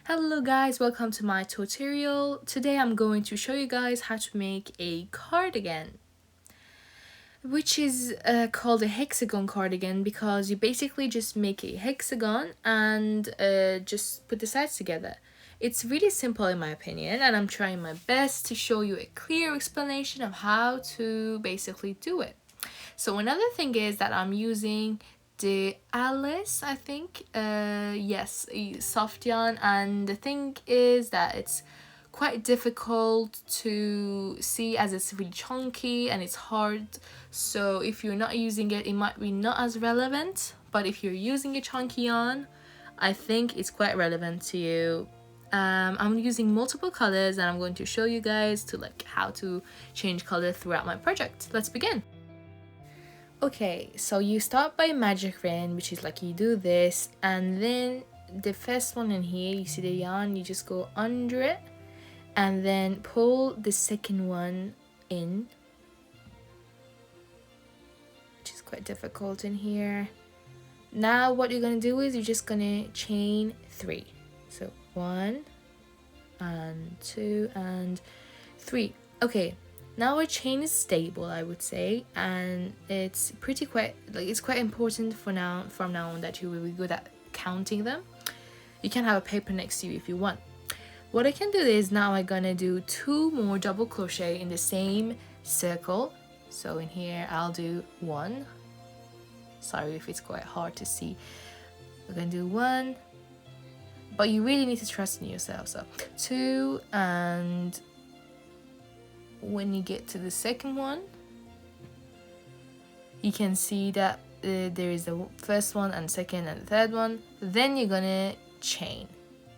Hello guys, welcome to my tutorial. Today I'm going to show you guys how to make a cardigan, which is called a hexagon cardigan because you basically just make a hexagon and just put the sides together. It's really simple in my opinion, and I'm trying my best to show you a clear explanation of how to basically do it. So another thing is that I'm using the Alice, I think, yes, a soft yarn, and the thing is that it's quite difficult to see as it's really chunky and it's hard. So if you're not using it, it might be not as relevant, but if you're using a chunky yarn, I think it's quite relevant to you. I'm using multiple colors and I'm going to show you guys to how to change color throughout my project. Let's begin. Okay, so you start by magic ring, which is like you do this, and then the first one in here, you see the yarn, you just go under it and then pull the second one in, which is quite difficult in here. Now what you're gonna do is you're just gonna chain 3. So 1 and 2 and 3. Okay, now our chain is stable, I would say, and it's quite important from now on that you will be good at counting them. You can have a paper next to you if you want. What I can do is now I'm gonna do 2 more double crochet in the same circle. So in here I'll do 1. Sorry if it's quite hard to see. We're gonna do 1, but you really need to trust in yourself. So 2, and when you get to the second one, you can see that there is the first one and second and third one. Then you're gonna chain.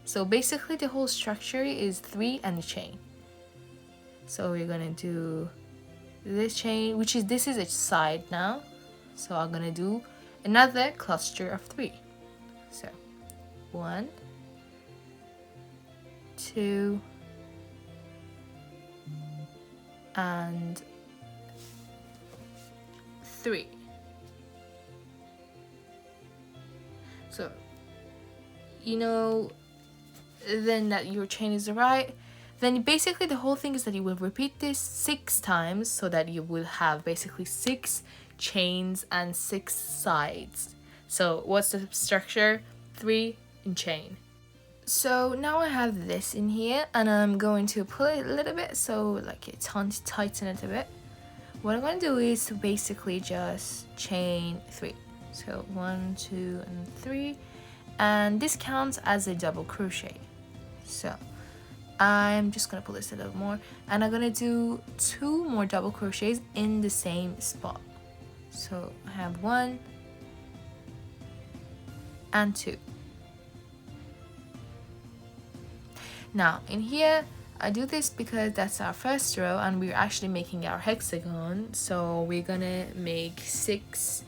So basically the whole structure is 3 and a chain. So we're gonna do this chain, this is a side now. So I'm gonna do another cluster of 3. So 1, 2, and 3. So you know then that your chain is right, then basically the whole thing is that you will repeat this 6 times so that you will have basically 6 chains and 6 sides. So what's the structure? 3 in chain. So now I have this in here and I'm going to pull it a little bit so it's to tighten it a bit. What I'm going to do is to basically just chain 3. So 1, 2, and 3, and this counts as a double crochet. So I'm just gonna pull this a little more, and I'm gonna do 2 more double crochets in the same spot. So I have 1 and 2. Now in here I do this because that's our first row and we're actually making our hexagon. So we're gonna make 6,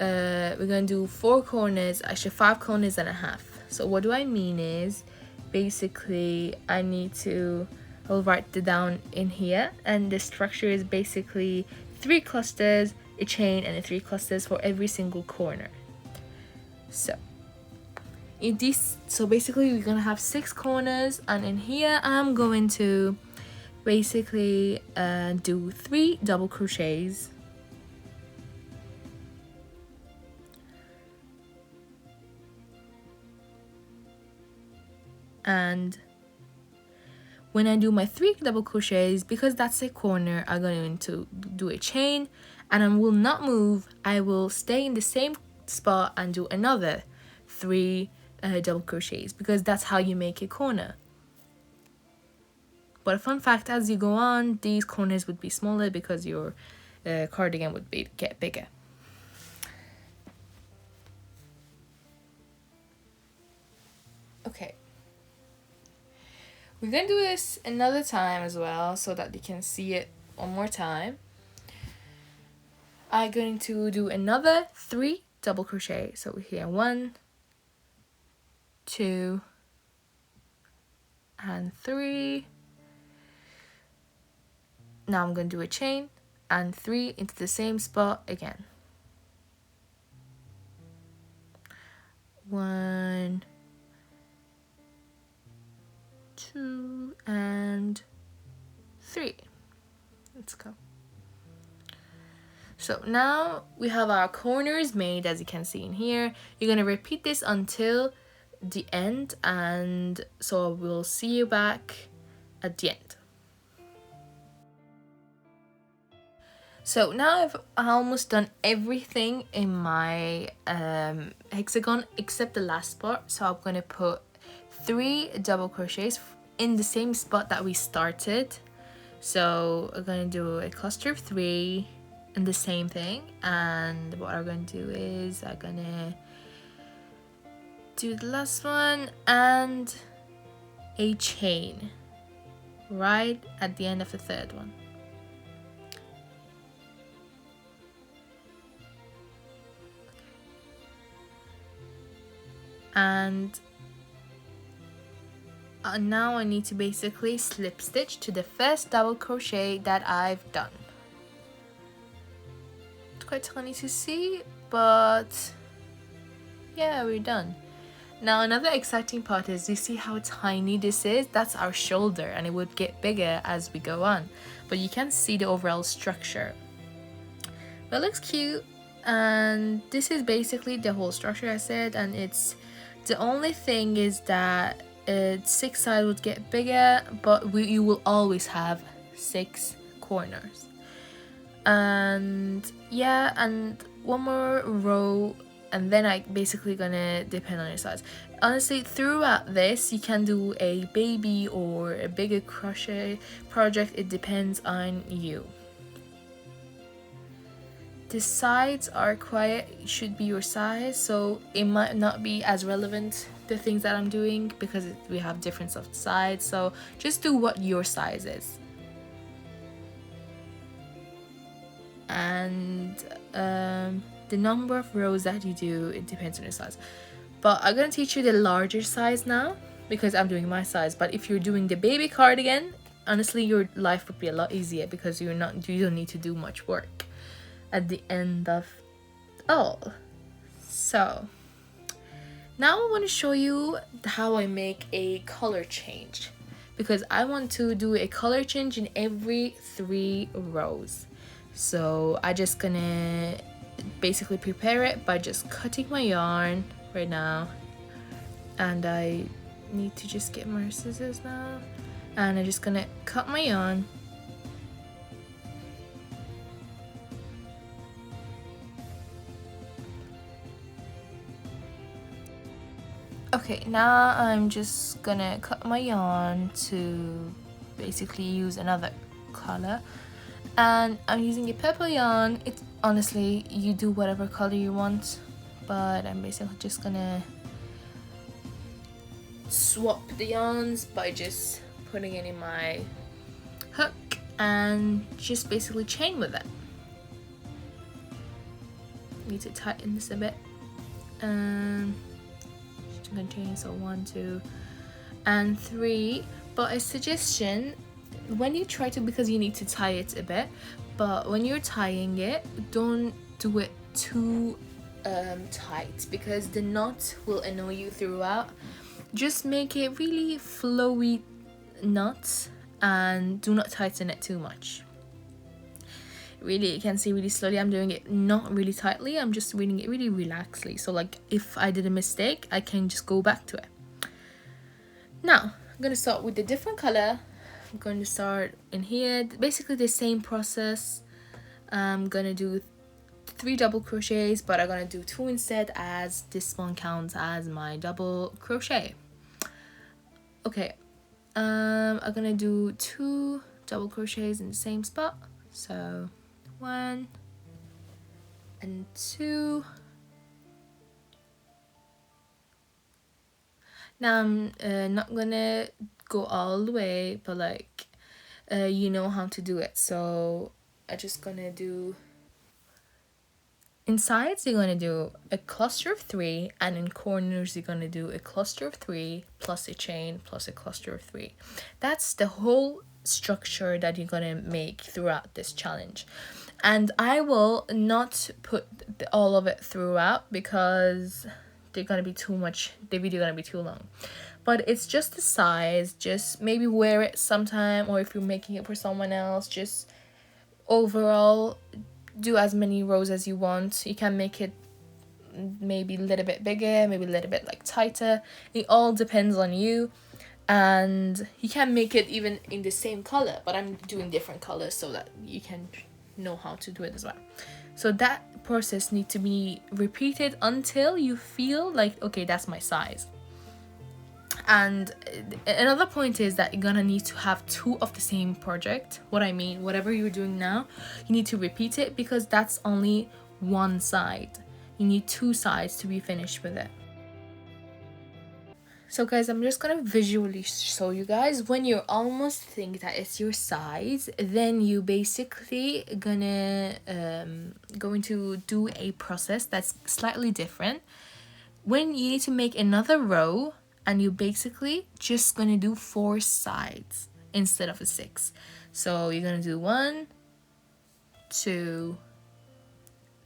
we're gonna do 4 corners, actually 5 corners and a half. So what do I mean is basically I'll write it down in here, and the structure is basically 3 clusters, a chain, and 3 clusters for every single corner. So basically we're gonna have 6 corners, and in here I'm going to basically do 3 double crochets, and when I do my 3 double crochets, because that's a corner, I'm going to do a chain and I will not move. I will stay in the same spot and do another 3 double crochets, because that's how you make a corner. But a fun fact, as you go on, these corners would be smaller because your cardigan would get bigger. Okay, we're gonna do this another time as well so that you can see it one more time. I'm going to do another 3 double crochet. So here 1, 2, and 3. Now I'm going to do a chain and 3 into the same spot again. 1, and 3. Let's go. So now we have our corners made, as you can see in here. You're gonna repeat this until the end, and so we'll see you back at the end. So now I've almost done everything in my hexagon except the last part. So I'm gonna put 3 double crochets in the same spot that we started. So we're gonna do a cluster of 3 and the same thing. And what I'm gonna do is I'm gonna do the last one and a chain right at the end of the third one. And now I need to basically slip stitch to the first double crochet that I've done. It's quite tiny to see, but yeah, we're done. Now another exciting part is, you see how tiny this is? That's our shoulder, and it would get bigger as we go on, but you can see the overall structure. But it looks cute, and this is basically the whole structure I said, and it's the only thing is that 6 sides would get bigger, but you will always have 6 corners. And yeah, and one more row, and then I basically gonna depend on your size. Honestly, throughout this you can do a baby or a bigger crochet project. It depends on you. The sides are should be your size, so it might not be as relevant, the things that I'm doing, because we have difference of sides. So just do what your size is. And the number of rows that you do, it depends on your size. But I'm gonna teach you the larger size now because I'm doing my size. But if you're doing the baby cardigan, honestly your life would be a lot easier because you don't need to do much work at the end of all. So now I want to show you how I make a color change, because I want to do a color change in every 3 rows. So I just gonna basically prepare it by just cutting my yarn right now, and I need to just get my scissors now, and I'm just gonna cut my yarn. Okay, now I'm just gonna cut my yarn to basically use another color, and I'm using a purple yarn. It's honestly, you do whatever color you want, but I'm basically just gonna swap the yarns by just putting it in my hook and just basically chain with it. Need to tighten this a bit. Chain, so 1, 2, and 3. But a suggestion, when you try to, because you need to tie it a bit, but when you're tying it, don't do it too tight, because the knot will annoy you throughout. Just make it really flowy knots and do not tighten it too much. Really, you can see really slowly I'm doing it not really tightly, I'm just reading it really relaxedly, so like if I did a mistake I can just go back to it. Now I'm gonna start with a different color. I'm going to start in here, basically the same process. I'm gonna do 3 double crochets, but I'm gonna do 2 instead, as this one counts as my double crochet. Okay, I'm gonna do 2 double crochets in the same spot, so 1 and 2. Now I'm not gonna go all the way, but like you know how to do it, so I'm just gonna do, in sides you're gonna do a cluster of 3, and in corners you're gonna do a cluster of 3 plus a chain plus a cluster of 3. That's the whole structure that you're gonna make throughout this challenge, and I will not put all of it throughout because they're gonna be too much, the video gonna be too long. but it's just the size. Just maybe wear it sometime, or if you're making it for someone else, just overall do as many rows as you want. You can make it maybe a little bit bigger, maybe a little bit like tighter. It all depends on you. And you can make it even in the same color, but I'm doing different colors so that you can know how to do it as well. So that process needs to be repeated until you feel like, okay, that's my size. And another point is that you're gonna need to have two of the same project. What I mean, whatever you're doing now, you need to repeat it, because that's only one side. You need two sides to be finished with it. So guys, I'm just gonna visually show you guys. When you almost think that it's your size, then you basically going to do a process that's slightly different. When you need to make another row, and you basically just gonna do 4 sides instead of a 6. So you're gonna do 1, 2,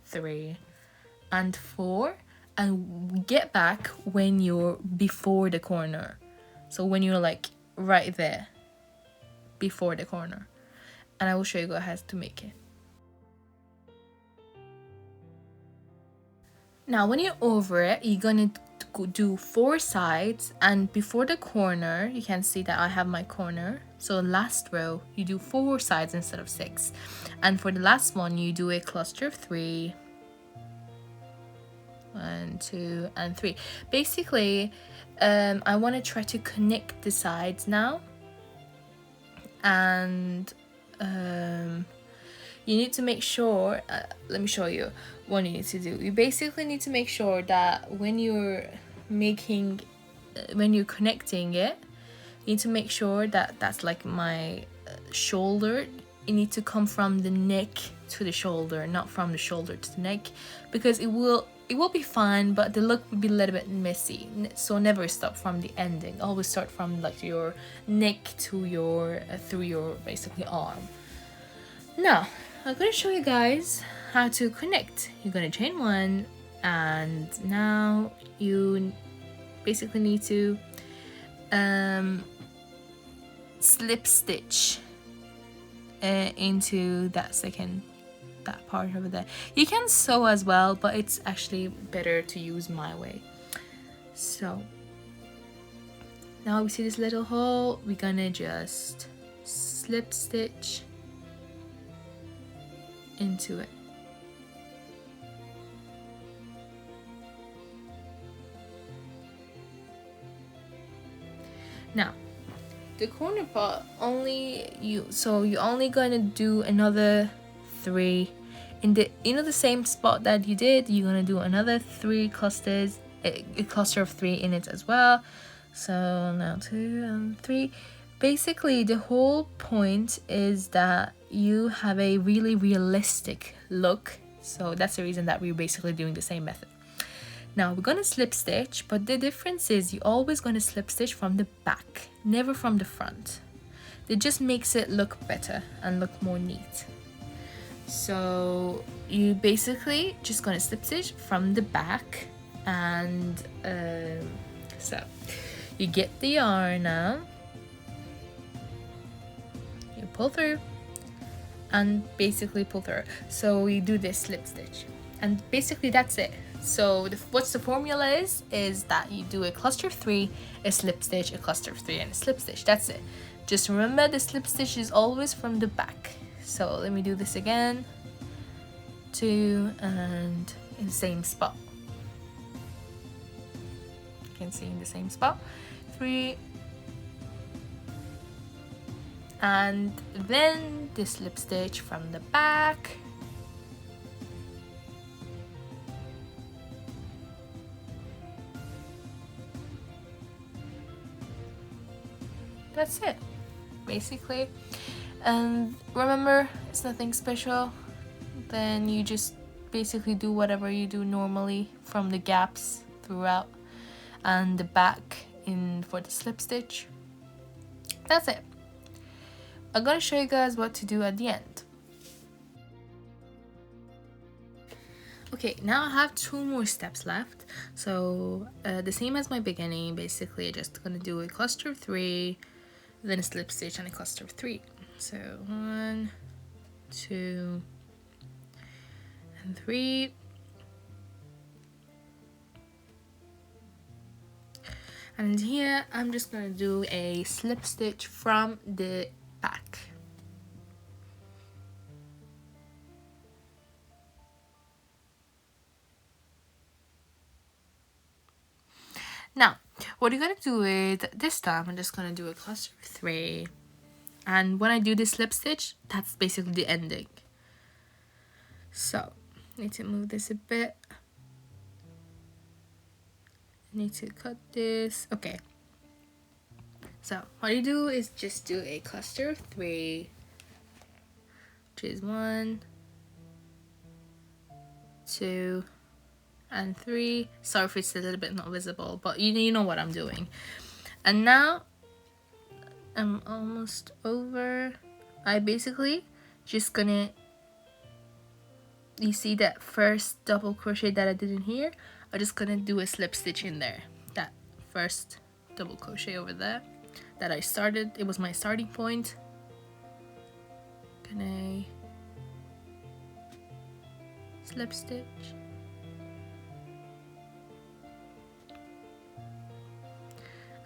3, and 4, and get back when you're before the corner. So when you're like right there before the corner, and I will show you how to make it. Now when you're over it, you're gonna do 4 sides, and before the corner, you can see that I have my corner. So last row you do 4 sides instead of 6, and for the last one you do a cluster of 3. 1, 2, and 3. Basically, I want to try to connect the sides now, and you need to make sure, let me show you what you need to do. You basically need to make sure that when you're connecting it, you need to make sure that that's like my shoulder. It needs to come from the neck to the shoulder, not from the shoulder to the neck, because it will be fine, but the look will be a little bit messy. So never stop from the ending. Always start from like your neck to your through your basically arm. Now I'm gonna show you guys how to connect. You're gonna chain 1, and now you basically need to slip stitch into that part over there. You can sew as well, but it's actually better to use my way. So now we see this little hole, we're gonna just slip stitch into it. Now the corner part you're only gonna do another 3 in the same spot that you did. You're gonna do another 3 clusters, a cluster of 3 in it as well. So now 2 and 3. Basically the whole point is that you have a really realistic look, so that's the reason that we're basically doing the same method. Now we're gonna slip stitch, but the difference is you're always gonna slip stitch from the back, never from the front. It just makes it look better and look more neat. So you basically just gonna slip stitch from the back, and so you get the yarn now, you pull through and basically pull through. So we do this slip stitch, and basically that's it. So what's the formula is that you do a cluster of 3, a slip stitch, a cluster of 3, and a slip stitch. That's it. Just remember the slip stitch is always from the back. So let me do this again. 2, and in the same spot. You can see in the same spot. 3, and then the slip stitch from the back. That's it, basically. And remember, it's nothing special. Then you just basically do whatever you do normally from the gaps throughout, and the back in for the slip stitch. That's it. I'm gonna show you guys what to do at the end. Okay, now I have 2 more steps left. So the same as my beginning, basically just gonna do a cluster of 3, then a slip stitch and a cluster of 3. So 1, 2, and 3. And here I'm just gonna do a slip stitch from the back. Now, what you're gonna do is, this time I'm just gonna do a cluster of 3. And when I do this slip stitch, that's basically the ending. So, need to move this a bit. Need to cut this. Okay. So, what you do is just do a cluster of 3, which is 1, 2, and 3. Sorry if it's a little bit not visible, but you know what I'm doing. And now I'm almost over. I basically just gonna, you see that first double crochet that I did in here, I'm just gonna do a slip stitch in there. That first double crochet over there that I started, it was my starting point. Gonna slip stitch.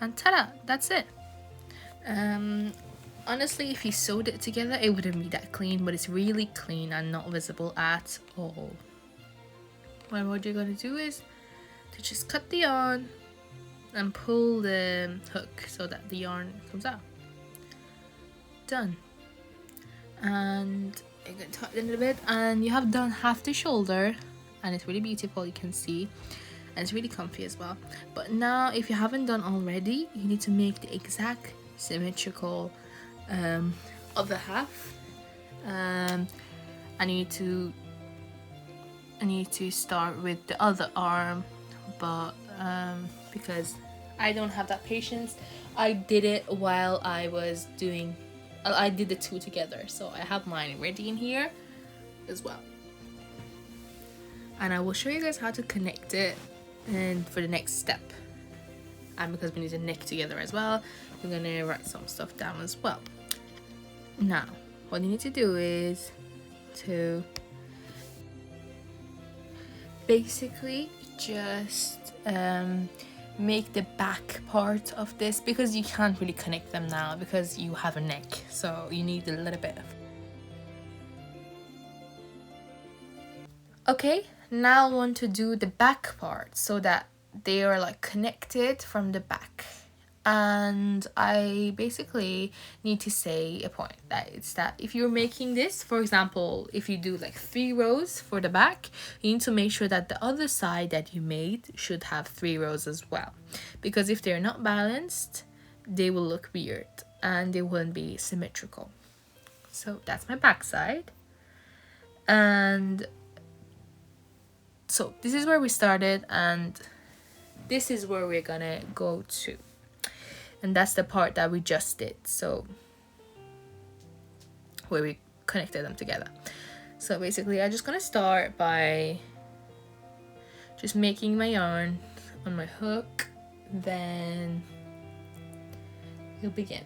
And ta-da, that's it. Honestly, if you sewed it together, it wouldn't be that clean, but it's really clean and not visible at all. Well, what you're gonna do is to just cut the yarn and pull the hook so that the yarn comes out. Done. And you're gonna tighten it a bit, and you have done half the shoulder, and it's really beautiful, you can see, and it's really comfy as well. But now, if you haven't done already, you need to make the exact symmetrical other half. I need to start with the other arm, but because I don't have that patience, I did it while I was doing, I did the 2 together, so I have mine ready in here as well. And I will show you guys how to connect it and for the next step. And because we need to knit together as well, we're gonna write some stuff down as well. Now, what you need to do is to basically just make the back part of this, because you can't really connect them now because you have a neck, so you need a little bit of. Okay, now I want to do the back part so that they are like connected from the back. And I basically need to say a point, that it's that if you're making this, for example, if you do like 3 rows for the back, you need to make sure that the other side that you made should have 3 rows as well, because if they're not balanced, they will look weird and they won't be symmetrical. So that's my back side. And so this is where we started, and this is where we're gonna go to. And that's the part that we just did, so where we connected them together. So basically, I'm just gonna start by just making my yarn on my hook, then you'll begin.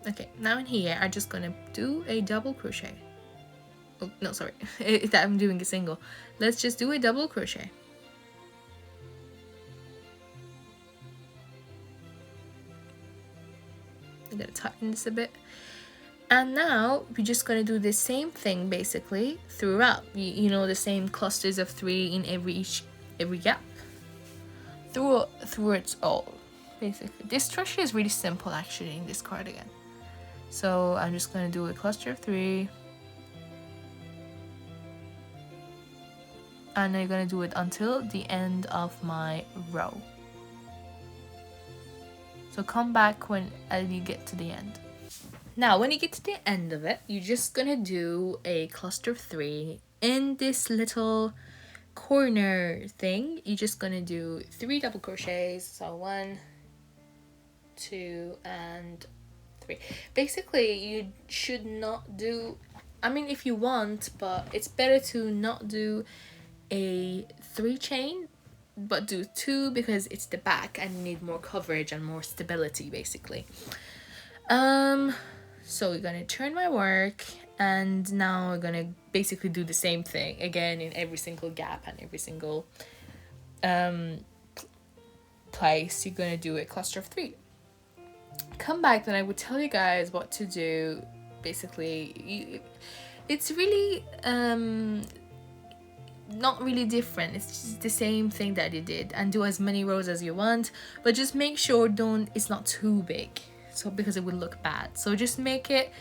Okay, now in here, I'm just gonna do a double crochet. Oh, no, sorry, that I'm doing a single. Let's just do a double crochet. I'm gonna tighten this a bit. And now we're just gonna do the same thing basically throughout. You know, the same clusters of 3 in every gap. Through it all, basically. This crochet is really simple actually in this cardigan. So I'm just gonna do a cluster of 3. And I'm gonna do it until the end of my row. So come back when you get to the end. Now when you get to the end of it, you're just gonna do a cluster of 3 in this little corner thing. You're just gonna do 3 double crochets. So 1, 2, and 3. 3. Basically, you should not do, I mean, if you want, but it's better to not do a 3 chain, but do 2 because it's the back and you need more coverage and more stability, basically. So we're gonna turn my work, and now we're gonna basically do the same thing again in every single gap and every single place. You're gonna do a cluster of 3. Come back, then I would tell you guys what to do. Basically, it's really not really different. It's just the same thing that you did, and do as many rows as you want, but just make sure it's not too big, so because it would look bad. So just make it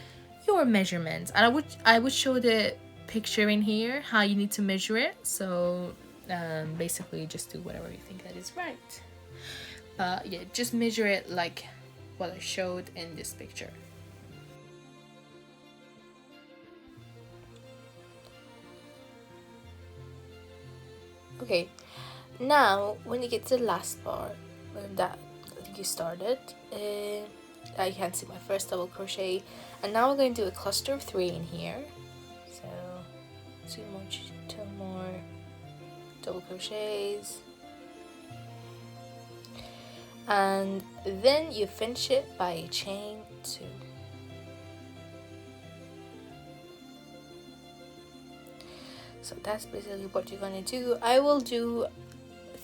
your measurements, and I would show the picture in here how you need to measure it. So basically just do whatever you think that is right, but yeah, just measure it like what I showed in this picture. Okay, now when you get to the last part that you started, I can see my first double crochet, and now we're going to do a cluster of 3 in here. So 2 more double crochets, and then you finish it by a chain 2. So that's basically what you're gonna do. I will do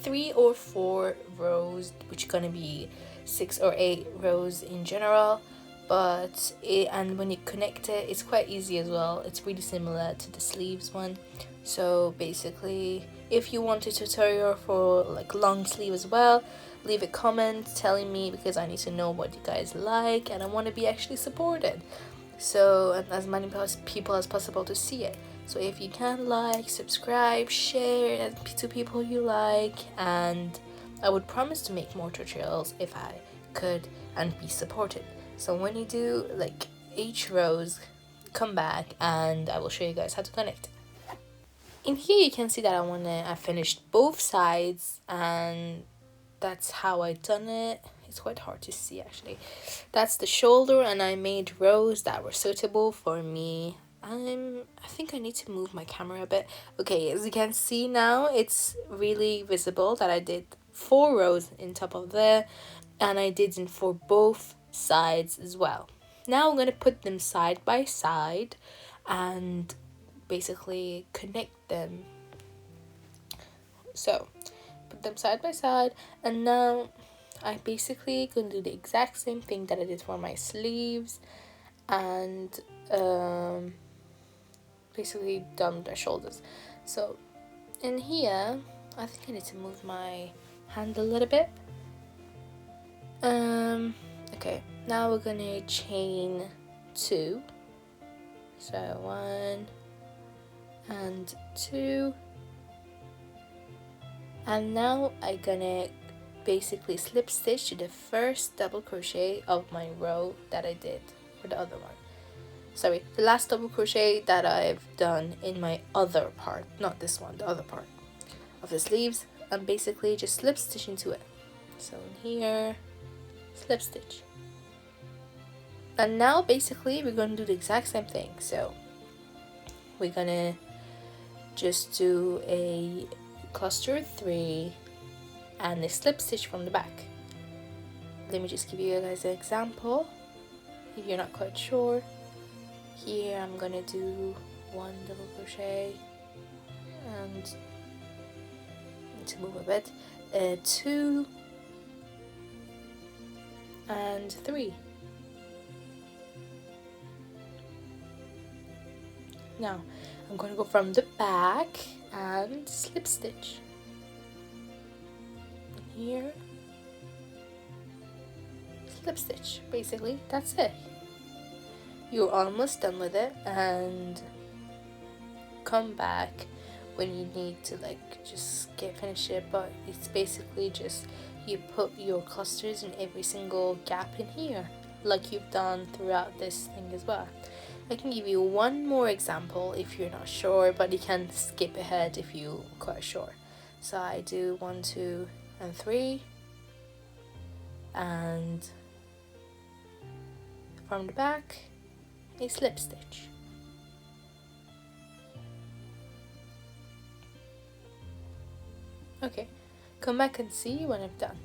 3 or 4 rows, which are gonna be 6 or 8 rows in general, but and when you connect it, it's quite easy as well. It's really similar to the sleeves one. So basically, if you want a tutorial for like long sleeve as well, leave a comment telling me, because I need to know what you guys like and I want to be actually supported, so and as many people as possible to see it. So if you can, like, subscribe, share it to people you like, and I would promise to make more tutorials if I could and be supported. So when you do like each rows, come back and I will show you guys how to connect. In here you can see that I finished both sides, and that's how I done it. It's quite hard to see actually. That's the shoulder, and I made rows that were suitable for me. I think I need to move my camera a bit. Okay, as you can see now, it's really visible that I did 4 rows in top of there, and I did it for both sides as well. Now I'm going to put them side by side and basically connect them. So put them side by side, and now I basically gonna do the exact same thing that I did for my sleeves, and basically done their shoulders. So in here, I think I need to move my hand a little bit. Okay, now we're gonna chain 2. So 1 and 2, and now I'm gonna basically slip stitch to the first double crochet of my row that I did for the other one. Sorry, the last double crochet that I've done in my other part, not this one, the other part of the sleeves, and basically just slip stitch into it. So in here, slip stitch, and now basically we're gonna do the exact same thing. So we're gonna just do a cluster 3 and a slip stitch from the back. Let me just give you guys an example if you're not quite sure. Here I'm gonna do 1 double crochet, and need to move a bit, 2 and 3. Now I'm gonna go from the back and slip stitch here, slip stitch. Basically that's it. You're almost done with it, and come back when you need to like just finish it, but it's basically just you put your clusters in every single gap in here like you've done throughout this thing as well. I can give you one more example if you're not sure, but you can skip ahead if you're quite sure. So I do 1, 2 and 3, and from the back a slip stitch. Okay, come back and see when I'm done.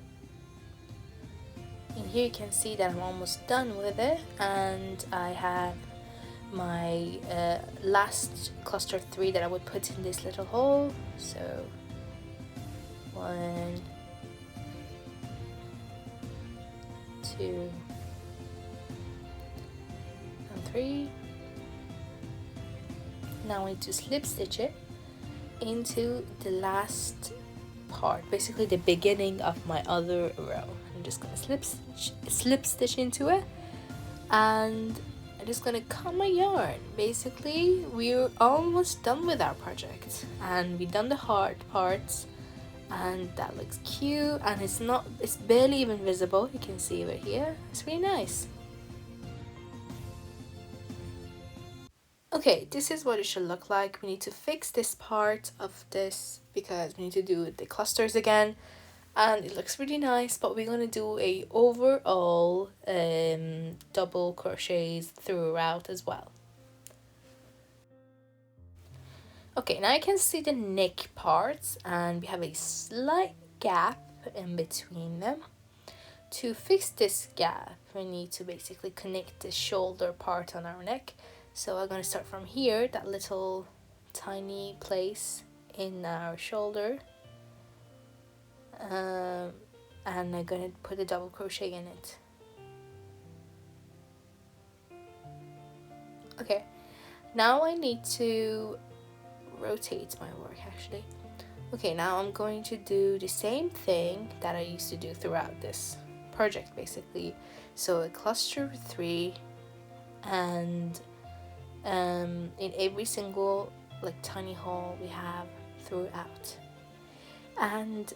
And here you can see that I'm almost done with it, and I have my last cluster 3 that I would put in this little hole. So 1, 2, and 3. Now I need to slip stitch it into the last part, basically the beginning of my other row. I'm just gonna slip stitch into it, and I'm just gonna cut my yarn. Basically, we're almost done with our project, and we've done the hard parts, and that looks cute, and it's barely even visible. You can see over here. It's really nice. Okay, this is what it should look like. We need to fix this part of this because we need to do the clusters again, and it looks really nice, but we're gonna do a overall double crochets throughout as well. Okay, now you can see the neck parts, and we have a slight gap in between them. To fix this gap, we need to basically connect the shoulder part on our neck. So I'm going to start from here, that little tiny place in our shoulder, and I'm going to put a double crochet in it. Okay, now I need to rotate my work actually. Okay, now I'm going to do the same thing that I used to do throughout this project basically. So a cluster 3, and in every single like tiny hole we have throughout, and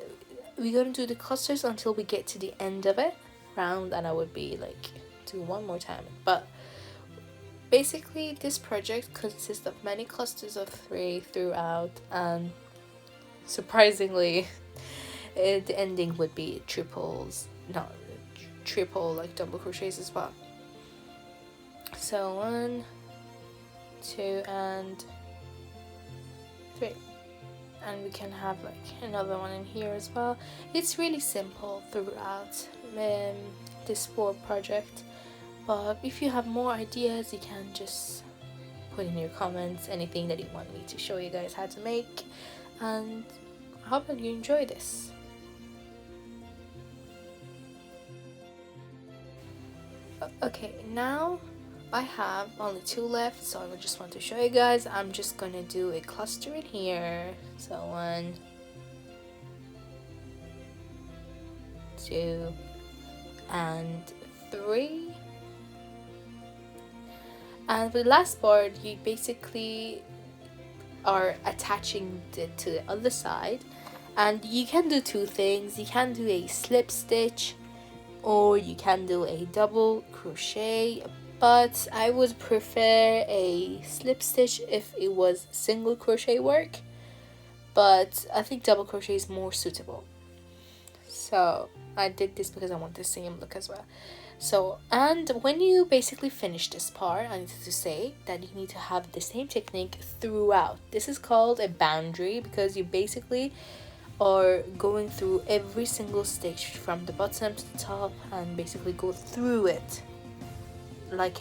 we're gonna do the clusters until we get to the end of it round, and I would be like do one more time. But basically this project consists of many clusters of 3 throughout, and surprisingly the ending would be triple like double crochets as well. So 1, 2, and 3, and we can have like another one in here as well. It's really simple throughout this board project, but if you have more ideas you can just put in your comments anything that you want me to show you guys how to make, and I hope that you enjoy this. Okay, now I have only 2 left, so I just want to show you guys. I'm just gonna do a cluster in here. So 1, 2, and 3. And for the last part, you basically are attaching it to the other side, and you can do 2 things. You can do a slip stitch, or you can do a double crochet, but I would prefer a slip stitch if it was single crochet work, but I think double crochet is more suitable. So I did this because I want the same look as well. So, and when you basically finish this part, I need to say that you need to have the same technique throughout. This is called a boundary because you basically are going through every single stitch from the bottom to the top, and basically go through it like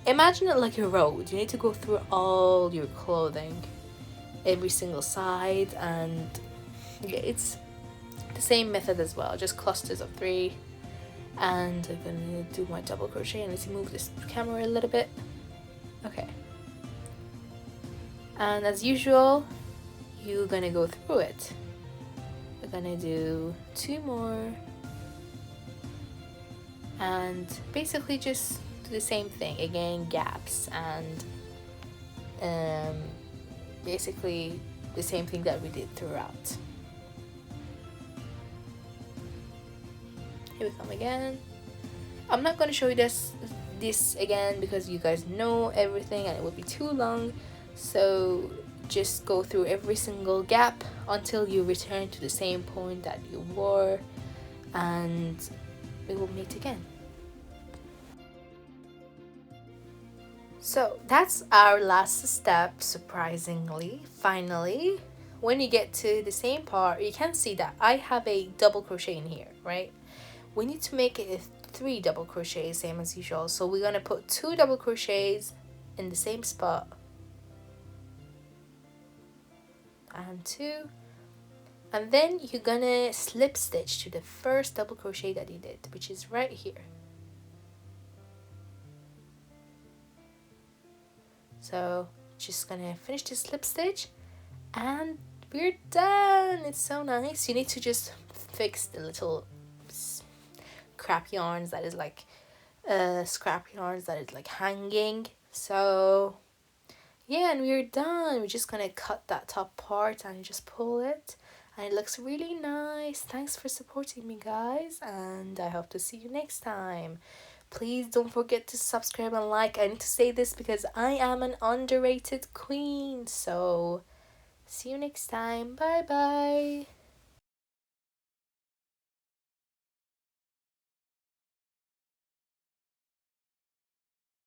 imagine it like a road. You need to go through all your clothing, every single side, and yeah, it's the same method as well, just clusters of 3. And I'm gonna do my double crochet. I need to move this camera a little bit. Okay, and as usual you're gonna go through it. We're gonna do 2 more, and basically just do the same thing again, gaps, and basically the same thing that we did throughout. Here we come again. I'm not gonna show you this again because you guys know everything and it would be too long, so just go through every single gap until you return to the same point that you were, and we will meet again. So that's our last step, surprisingly. Finally, when you get to the same part, you can see that I have a double crochet in here, right? We need to make it 3 double crochets, same as usual. So we're gonna put 2 double crochets in the same spot, and 2, and then you're gonna slip stitch to the first double crochet that you did, which is right here. So just gonna finish the slip stitch and we're done. It's so nice. You need to just fix the little scrap yarns that is like hanging. So yeah, and we're done. We're just gonna cut that top part and just pull it, and it looks really nice. Thanks for supporting me, guys, and I hope to see you next time. Please don't forget to subscribe and like. I need to say this because I am an underrated queen. So see you next time. Bye bye.